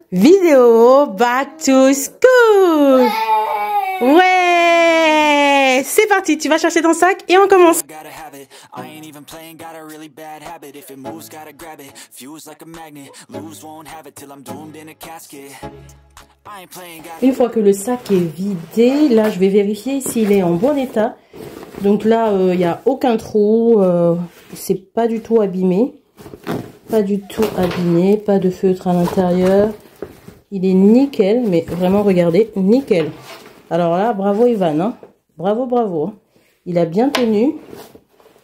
Vidéo back to school. Ouais, c'est parti, tu vas chercher ton sac et on commence. Une fois que le sac est vidé, là je vais vérifier s'il est en bon état. Donc là, il n'y a aucun trou, c'est pas du tout abîmé. Pas du tout abîmé, pas de feutre à l'intérieur. Il est nickel, mais vraiment, regardez, nickel. Alors là, bravo Ivan, hein. Bravo, bravo. Hein. Il a bien tenu.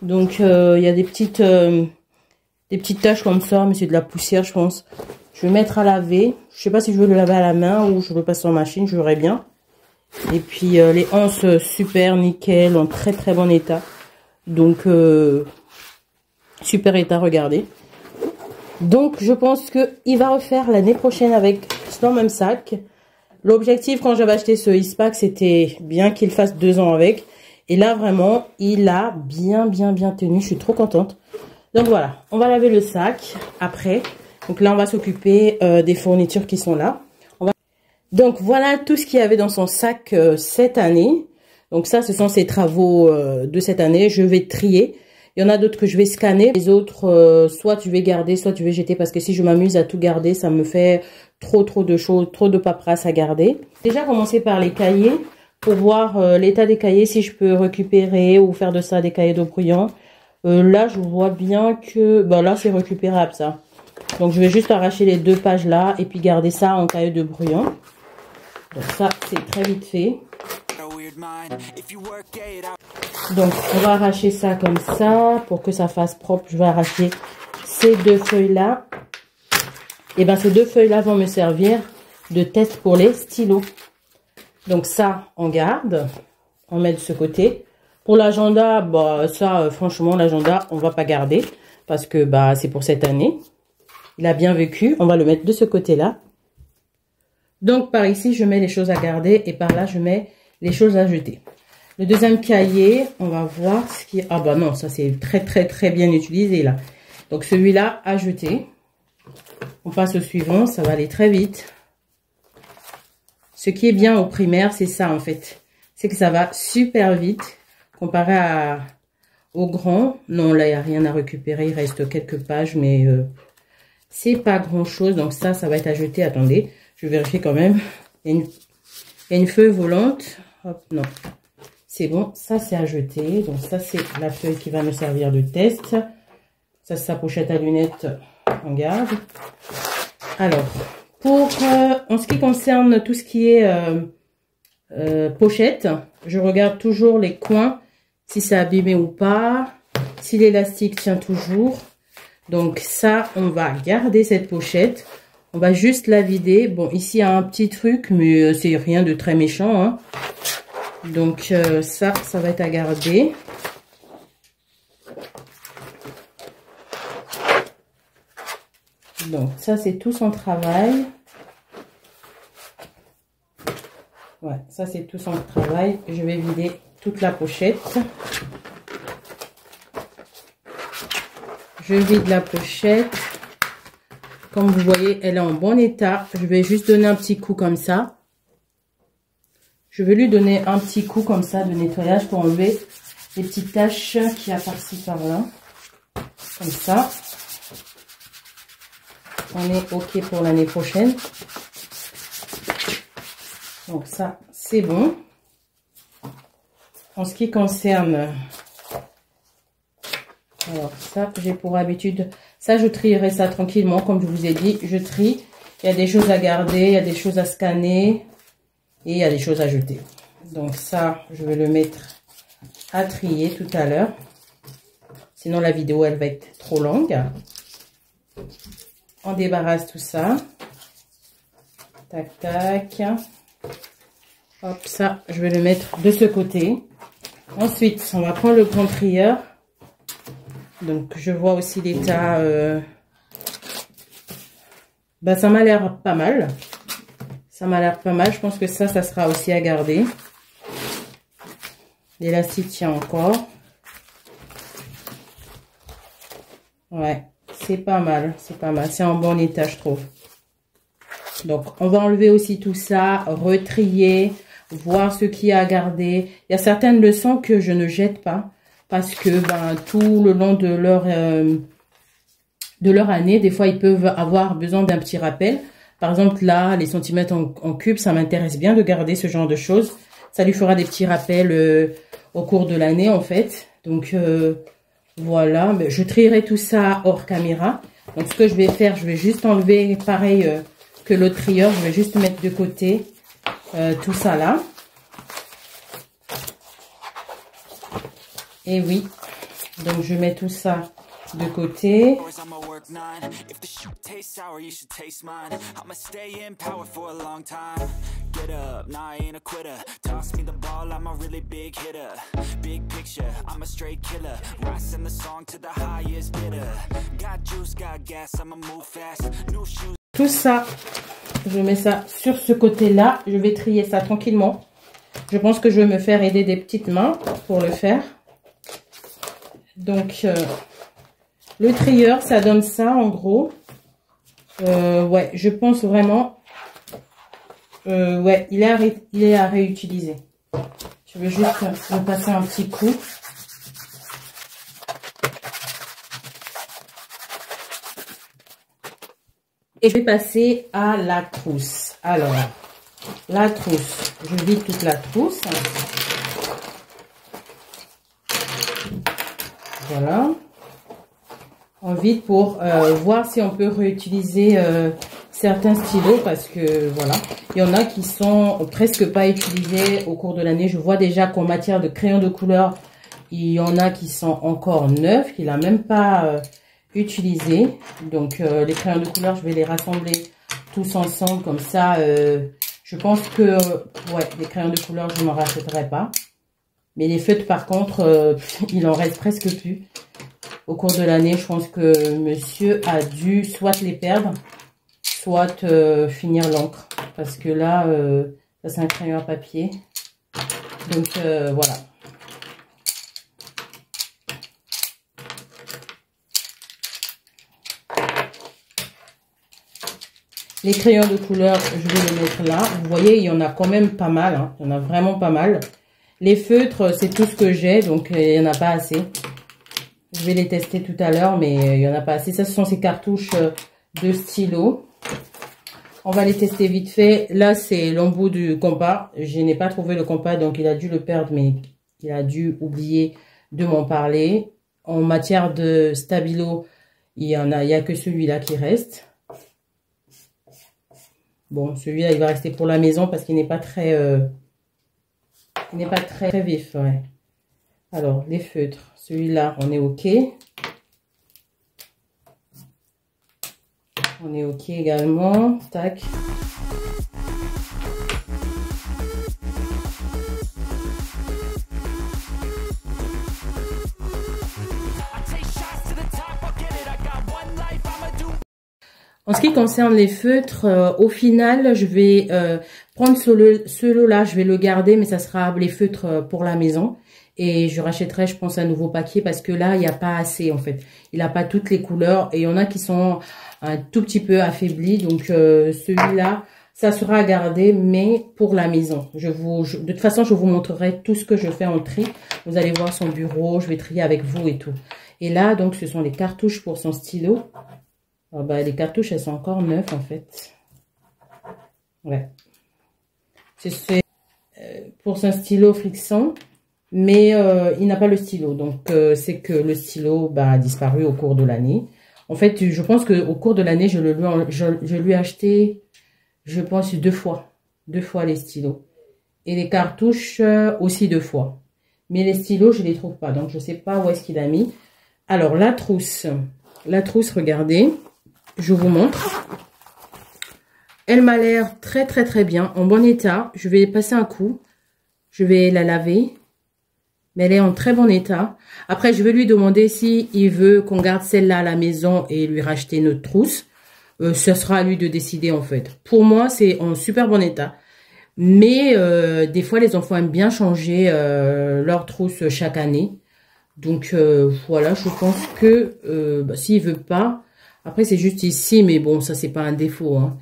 Donc, il y a des petites taches comme ça, mais c'est de la poussière, je pense. Je vais mettre à laver. Je sais pas si je veux le laver à la main ou je le passe en machine, je verrai bien. Et puis, les anses, super, nickel, en très très bon état. Donc, super état, regardez. Donc, je pense qu'il va refaire l'année prochaine avec ce même sac. L'objectif, quand j'avais acheté ce Eastpak, c'était bien qu'il fasse 2 ans avec. Et là, vraiment, il a bien tenu. Je suis trop contente. Donc, voilà. On va laver le sac après. Donc, là, on va s'occuper des fournitures qui sont là. Donc, voilà tout ce qu'il y avait dans son sac cette année. Donc, ça, ce sont ses travaux de cette année. Je vais trier. Il y en a d'autres que je vais scanner. Les autres, soit tu vais garder, soit tu vais jeter. Parce que si je m'amuse à tout garder, ça me fait trop de choses, trop de paperasse à garder. Déjà, commencer par les cahiers. Pour voir l'état des cahiers, si je peux récupérer ou faire de ça des cahiers d'eau bruyant. Là, je vois bien que... Bah, là, c'est récupérable, ça. Donc, je vais juste arracher les 2 pages là. Et puis, garder ça en cahier de bruyant. Donc, ça, c'est très vite fait. Donc, on va arracher ça comme ça pour que ça fasse propre. Je vais arracher ces 2 feuilles-là. Et bien, ces 2 feuilles-là vont me servir de test pour les stylos. Donc, ça, on garde. On met de ce côté. Pour l'agenda, bah, ça, franchement, l'agenda, on va pas garder. Parce que bah, c'est pour cette année. Il a bien vécu. On va le mettre de ce côté-là. Donc, par ici, je mets les choses à garder. Et par là, je mets les choses à jeter. Le deuxième cahier, on va voir ce qui... Ah bah non, ça c'est très bien utilisé là. Donc celui-là à jeter. On passe au suivant, ça va aller très vite. Ce qui est bien au primaire, c'est ça en fait. C'est que ça va super vite comparé au grand. Non, là il n'y a rien à récupérer, il reste quelques pages, mais c'est pas grand chose. Donc ça va être à jeter. Attendez, je vais vérifier quand même. Il y a une feuille volante. Hop, non. C'est bon, ça c'est à jeter. Donc ça c'est la feuille qui va me servir de test. Ça c'est sa pochette à lunettes, on garde. Alors, pour en ce qui concerne tout ce qui est pochette, je regarde toujours les coins, si c'est abîmé ou pas, si l'élastique tient toujours. Donc ça, on va garder cette pochette. On va juste la vider. Bon, ici il y a un petit truc, mais c'est rien de très méchant, hein. Donc ça va être à garder. Donc ça c'est tout son travail. Ouais, ça c'est tout son travail. Je vais vider toute la pochette. Je vide la pochette. Comme vous voyez, elle est en bon état. Je vais juste donner un petit coup comme ça. Je vais lui donner un petit coup comme ça de nettoyage pour enlever les petites taches qu'il y a par-ci par-là. Comme ça. On est OK pour l'année prochaine. Donc ça, c'est bon. En ce qui concerne... Alors ça, j'ai pour habitude... Ça, je trierai ça tranquillement. Comme je vous ai dit, je trie. Il y a des choses à garder, il y a des choses à scanner. Et il y a des choses à jeter. Donc ça, je vais le mettre à trier tout à l'heure. Sinon, la vidéo, elle va être trop longue. On débarrasse tout ça. Tac, tac. Hop, ça, je vais le mettre de ce côté. Ensuite, on va prendre le grand trieur. Donc, je vois aussi l'état. Bah, ça m'a l'air pas mal. Ça m'a l'air pas mal. Je pense que ça sera aussi à garder. L'élastique tient encore. Ouais, c'est pas mal. C'est pas mal. C'est en bon état, je trouve. Donc, on va enlever aussi tout ça, retrier, voir ce qu'il y a à garder. Il y a certaines leçons que je ne jette pas parce que tout le long de leur année, des fois, ils peuvent avoir besoin d'un petit rappel. Par exemple, là, les centimètres en cubes, ça m'intéresse bien de garder ce genre de choses. Ça lui fera des petits rappels au cours de l'année, en fait. Donc, voilà. Je trierai tout ça hors caméra. Donc, ce que je vais faire, je vais juste enlever, pareil que l'autre trieur, je vais juste mettre de côté tout ça là. Et oui, donc je mets tout ça de côté. Tout ça, je mets ça sur ce côté-là. Je vais trier ça tranquillement. Je pense que je vais me faire aider des petites mains pour le faire. Donc, le trieur, ça donne ça en gros. Ouais, je pense vraiment. Ouais, il est à réutiliser. Je vais juste me passer un petit coup. Et je vais passer à la trousse. Alors, la trousse. Je vide toute la trousse. Voilà. On vide pour voir si on peut réutiliser certains stylos parce que voilà, il y en a qui sont presque pas utilisés au cours de l'année. Je vois déjà qu'en matière de crayons de couleur, il y en a qui sont encore neufs, qu'il n'a même pas utilisé. Donc les crayons de couleur, je vais les rassembler tous ensemble comme ça. Je pense que ouais, les crayons de couleur, je ne m'en rachèterai pas. Mais les feutres, par contre, il en reste presque plus. Au cours de l'année, je pense que monsieur a dû soit les perdre, soit finir l'encre. Parce que là, ça c'est un crayon à papier. Donc, voilà. Les crayons de couleur, je vais les mettre là. Vous voyez, il y en a quand même pas mal. Hein. Il y en a vraiment pas mal. Les feutres, c'est tout ce que j'ai, donc il n'y en a pas assez. Je vais les tester tout à l'heure, mais il n'y en a pas assez. Ça, ce sont ces cartouches de stylo. On va les tester vite fait. Là, c'est l'embout du compas. Je n'ai pas trouvé le compas, donc il a dû le perdre, mais il a dû oublier de m'en parler. En matière de stabilo, il y a que celui-là qui reste. Bon, celui-là, il va rester pour la maison parce qu'il n'est pas très... il n'est pas très vif, ouais. Alors, les feutres. Celui-là, on est OK. On est OK également. Tac. En ce qui concerne les feutres, au final, je vais prendre ce lot-là, je vais le garder, mais ça sera les feutres pour la maison. Et je rachèterai, je pense, un nouveau paquet parce que là, il n'y a pas assez, en fait. Il n'a pas toutes les couleurs et il y en a qui sont un tout petit peu affaiblis. Donc, celui-là, ça sera à garder, mais pour la maison. De toute façon, je vous montrerai tout ce que je fais en tri. Vous allez voir son bureau, je vais trier avec vous et tout. Et là, donc, ce sont les cartouches pour son stylo. Oh, bah, les cartouches, elles sont encore neuves, en fait. Ouais. C'est pour son stylo Flixon. Mais il n'a pas le stylo. Donc, c'est que le stylo a disparu au cours de l'année. En fait, je pense qu'au cours de l'année, je lui ai acheté, je pense, 2 fois. 2 fois les stylos. Et les cartouches aussi 2 fois. Mais les stylos, je ne les trouve pas. Donc, je ne sais pas où est-ce qu'il a mis. Alors, la trousse. La trousse, regardez. Je vous montre. Elle m'a l'air très, très, très bien. En bon état. Je vais passer un coup. Je vais la laver. Mais elle est en très bon état. Après, je vais lui demander si il veut qu'on garde celle-là à la maison et lui racheter notre trousse. Ce sera à lui de décider, en fait. Pour moi, c'est en super bon état. Mais des fois, les enfants aiment bien changer leur trousse chaque année. Donc, voilà, je pense que s'il veut pas... Après, c'est juste ici, mais bon, ça, c'est pas un défaut. Hein.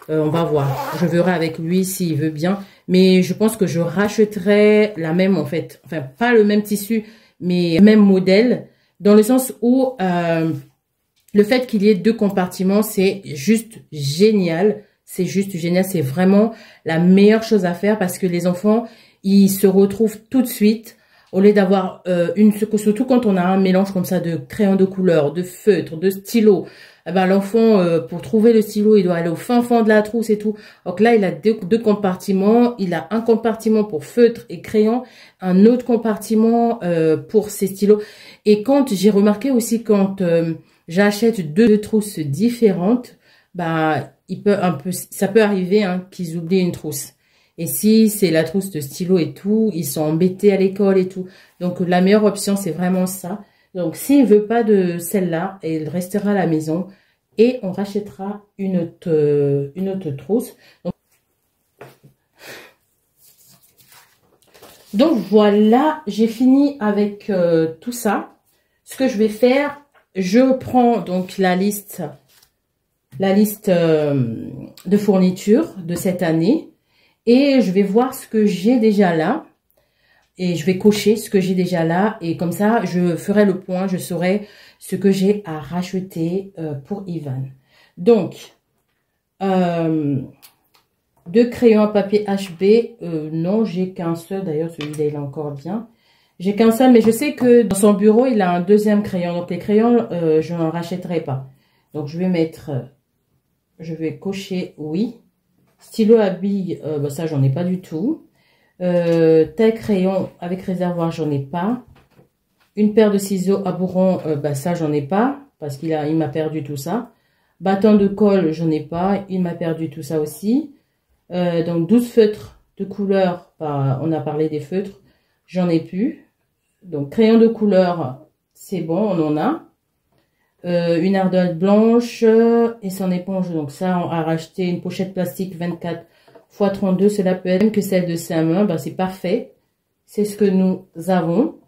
On va voir. Je verrai avec lui s'il veut bien. Mais je pense que je rachèterai la même en fait. Enfin, pas le même tissu, mais le même modèle. Dans le sens où le fait qu'il y ait 2 compartiments, c'est juste génial. C'est juste génial. C'est vraiment la meilleure chose à faire parce que les enfants, ils se retrouvent tout de suite. Au lieu d'avoir surtout quand on a un mélange comme ça de crayons de couleur, de feutres, de stylos, eh ben l'enfant, pour trouver le stylo, il doit aller au fin fond de la trousse et tout. Donc là, il a deux compartiments. Il a un compartiment pour feutres et crayons, un autre compartiment pour ses stylos. Et quand j'ai remarqué aussi quand j'achète 2 trousses différentes, bah ça peut arriver qu'ils oublient une trousse. Et si c'est la trousse de stylo et tout, ils sont embêtés à l'école et tout. Donc, la meilleure option, c'est vraiment ça. Donc, s'il veut pas de celle-là, il restera à la maison et on rachètera une autre trousse. Donc, voilà, j'ai fini avec tout ça. Ce que je vais faire, je prends donc la liste de fournitures de cette année. Et je vais voir ce que j'ai déjà là. Et je vais cocher ce que j'ai déjà là. Et comme ça, je ferai le point. Je saurai ce que j'ai à racheter pour Ivan. Donc, 2 crayons à papier HB. Non, j'ai qu'un seul. D'ailleurs, celui-là, il est encore bien. J'ai qu'un seul, mais je sais que dans son bureau, il a un 2e crayon. Donc, les crayons, je n'en rachèterai pas. Donc, je vais cocher oui. Stylo à billes, bah ça j'en ai pas du tout. Taille crayon avec réservoir, j'en ai pas. Une paire de ciseaux à bourron, bah ça j'en ai pas parce il m'a perdu tout ça. Bâton de colle, j'en ai pas, il m'a perdu tout ça aussi. Donc 12 feutres de couleur, bah, on a parlé des feutres, j'en ai plus. Donc crayon de couleur, c'est bon, on en a. Une ardoise blanche et son éponge. Donc ça, on a racheté une pochette plastique 24 x 32. Cela peut être même que celle de sa main. Ben, c'est parfait. C'est ce que nous avons.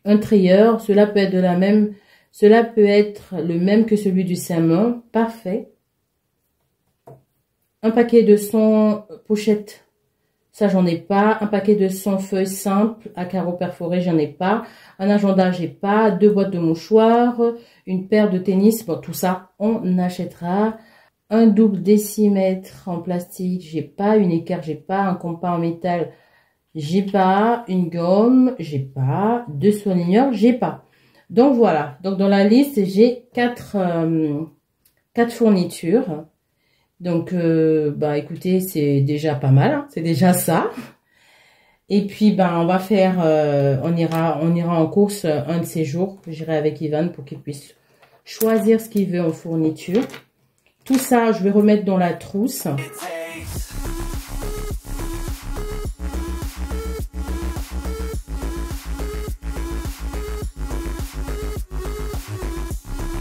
Un trieur. Cela peut être cela peut être le même que celui du sa main. Parfait. Un paquet de 100 pochettes. Ça, j'en ai pas. Un paquet de 100 feuilles simples à carreaux perforés, j'en ai pas. Un agenda, j'ai pas. 2 boîtes de mouchoirs. Une paire de tennis. Bon, tout ça, on achètera. Un double décimètre en plastique, j'ai pas. Une équerre, j'ai pas. Un compas en métal, j'ai pas. Une gomme, j'ai pas. 2 surligneurs, j'ai pas. Donc, voilà. Donc, dans la liste, j'ai 4 fournitures. Donc, bah, écoutez, c'est déjà pas mal, hein, c'est déjà ça. Et puis, ben, on va faire, on ira en course un de ces jours. J'irai avec Ivan pour qu'il puisse choisir ce qu'il veut en fourniture. Tout ça, je vais remettre dans la trousse.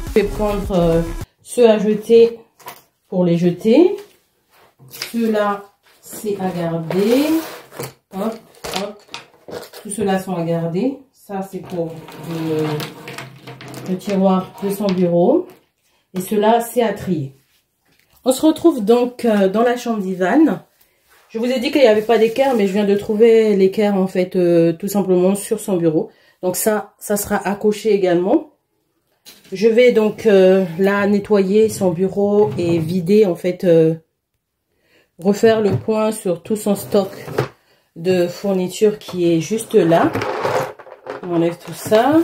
Je vais prendre ceux à jeter pour les jeter. Ceux-là, c'est à garder. Hop, hop. Tout ceux-là sont à garder. Ça, c'est pour le tiroir de son bureau. Et ceux-là, c'est à trier. On se retrouve donc dans la chambre d'Ivan. Je vous ai dit qu'il n'y avait pas d'équerre, mais je viens de trouver l'équerre, en fait, tout simplement sur son bureau. Donc ça sera à cocher également. Je vais donc là nettoyer son bureau et vider, en fait, refaire le point sur tout son stock de fourniture qui est juste là. On enlève tout ça.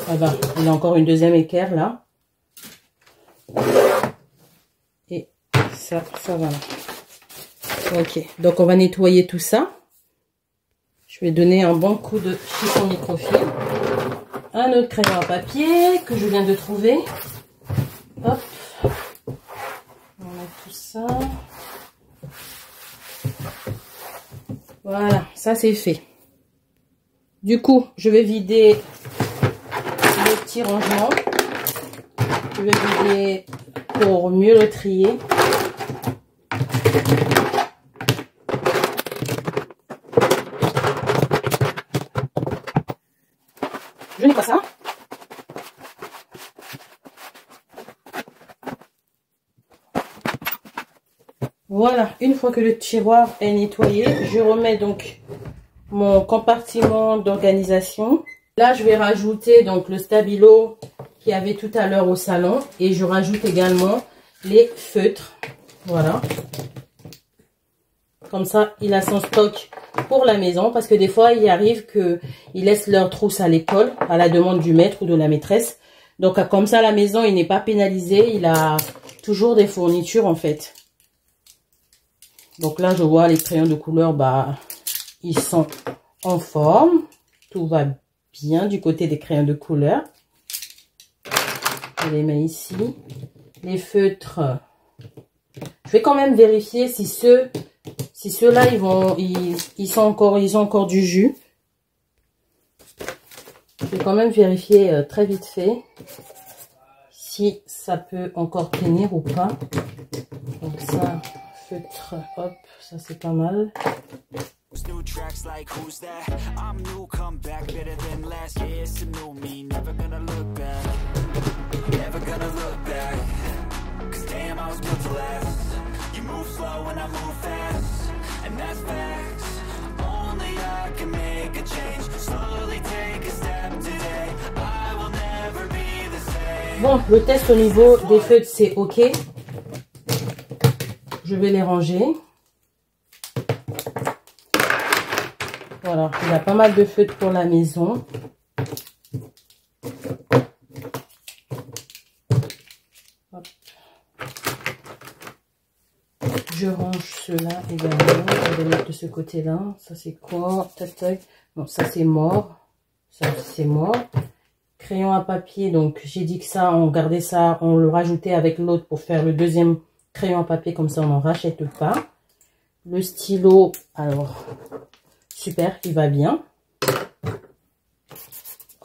Ah ben, il y a encore une deuxième équerre là. Et ça va là. Ok, donc on va nettoyer tout ça. Je vais donner un bon coup de chiffon microfibre. Un autre crayon à papier que je viens de trouver. Hop. On met tout ça. Voilà, ça c'est fait. Du coup, je vais vider le petit rangement. Je vais vider pour mieux le trier. Je n'ai pas ça. Voilà, une fois que le tiroir est nettoyé, je remets donc mon compartiment d'organisation. Là, je vais rajouter donc le stabilo qu'il y avait tout à l'heure au salon. Et je rajoute également les feutres. Voilà. Comme ça, il a son stock pour la maison. Parce que des fois, il arrive qu'ils laissent leur trousse à l'école, à la demande du maître ou de la maîtresse. Donc, comme ça, à la maison, il n'est pas pénalisé. Il a toujours des fournitures, en fait. Donc là, je vois les crayons de couleur, bah, ils sont en forme. Tout va bien du côté des crayons de couleur. Je les mets ici. Les feutres, je vais quand même vérifier si ceux-là, ils ont encore du jus. Je vais quand même vérifier très vite fait si ça peut encore tenir ou pas. Donc ça, feutre, hop, ça c'est pas mal. New tracks like who's that? I'm new, come back better than last. Yeah, it's a new me, never gonna look back. Never gonna look back. Cause damn, I was built to last. You move slow and I move fast. And that's facts. Only I can make a change. Slowly take a step today. I will never be the same. Bon, le test au niveau des feutres, c'est ok. Je vais les ranger. Voilà, il y a pas mal de feutres pour la maison. Hop. Je range ceux-là également. Je vais mettre de ce côté-là. Ça c'est quoi? Tac, tac. Bon, ça c'est mort. Ça c'est mort. Crayon à papier. Donc j'ai dit que ça, on gardait ça, on le rajoutait avec l'autre pour faire le deuxième crayon à papier. Comme ça, on n'en rachète pas. Le stylo, alors... Super, il va bien.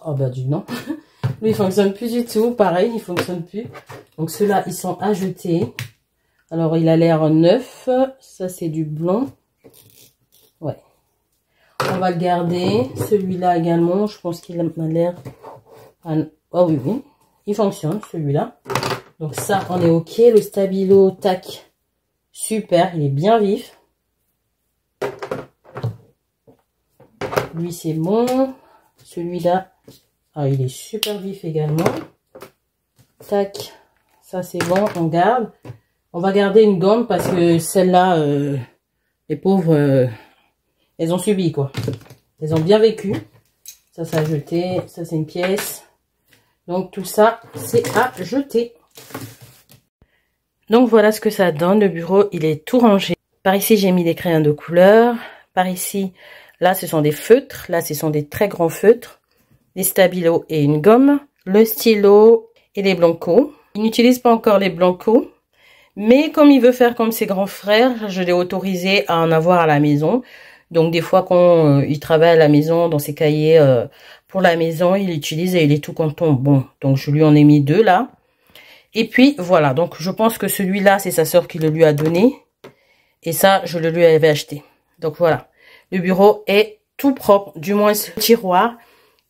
Oh bah du non. Lui, il fonctionne plus du tout. Pareil, il fonctionne plus. Donc ceux-là, ils sont à jeter. Alors, il a l'air neuf. Ça, c'est du blanc. Ouais. On va le garder. Celui-là également, je pense qu'il a l'air... Oh oui, oui. Il fonctionne, celui-là. Donc ça, on est OK. Le stabilo, tac. Super, il est bien vif. Lui, c'est bon. Celui-là, ah, il est super vif également. Tac. Ça, c'est bon. On garde. On va garder une gomme parce que celle-là, les pauvres, elles ont subi, quoi. Elles ont bien vécu. Ça, ça a jeté. Ça, c'est une pièce. Donc, tout ça, c'est à jeter. Donc, voilà ce que ça donne. Le bureau, il est tout rangé. Par ici, j'ai mis des crayons de couleur. Par ici... Là, ce sont des feutres. Là, ce sont des très grands feutres. Des stabilos et une gomme. Le stylo et les blancos. Il n'utilise pas encore les blancos. Mais comme il veut faire comme ses grands frères, je l'ai autorisé à en avoir à la maison. Donc, des fois, quand il travaille à la maison, dans ses cahiers pour la maison, il utilise et il est tout content. Bon, donc je lui en ai mis 2 là. Et puis, voilà. Donc, je pense que celui-là, c'est sa sœur qui le lui a donné. Et ça, je le lui avais acheté. Donc, voilà. Le bureau est tout propre, du moins ce tiroir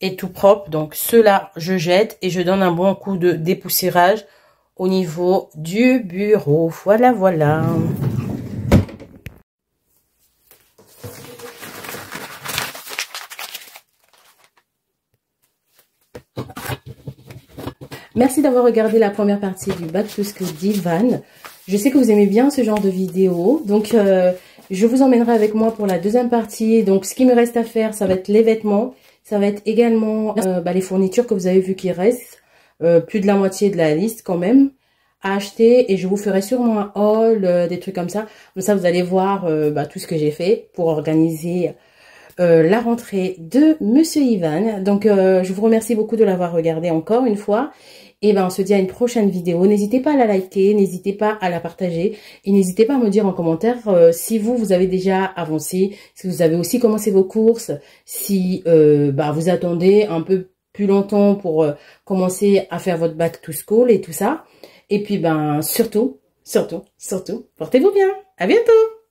est tout propre. Donc ceux-là, je jette et je donne un bon coup de dépoussiérage au niveau du bureau. Voilà, voilà. Merci d'avoir regardé la première partie du Back to School d'Ivan. Je sais que vous aimez bien ce genre de vidéo. Donc... je vous emmènerai avec moi pour la deuxième partie. Donc, ce qui me reste à faire, ça va être les vêtements. Ça va être également les fournitures que vous avez vu qu'il reste. Plus de la moitié de la liste quand même à acheter. Et je vous ferai sûrement un haul, des trucs comme ça. Comme ça, vous allez voir tout ce que j'ai fait pour organiser la rentrée de Monsieur Ivan. Donc, je vous remercie beaucoup de l'avoir regardé encore une fois. Et ben, on se dit à une prochaine vidéo. N'hésitez pas à la liker, n'hésitez pas à la partager. Et n'hésitez pas à me dire en commentaire si vous avez déjà avancé, si vous avez aussi commencé vos courses, si vous attendez un peu plus longtemps pour commencer à faire votre back to school et tout ça. Et puis, surtout, portez-vous bien. À bientôt!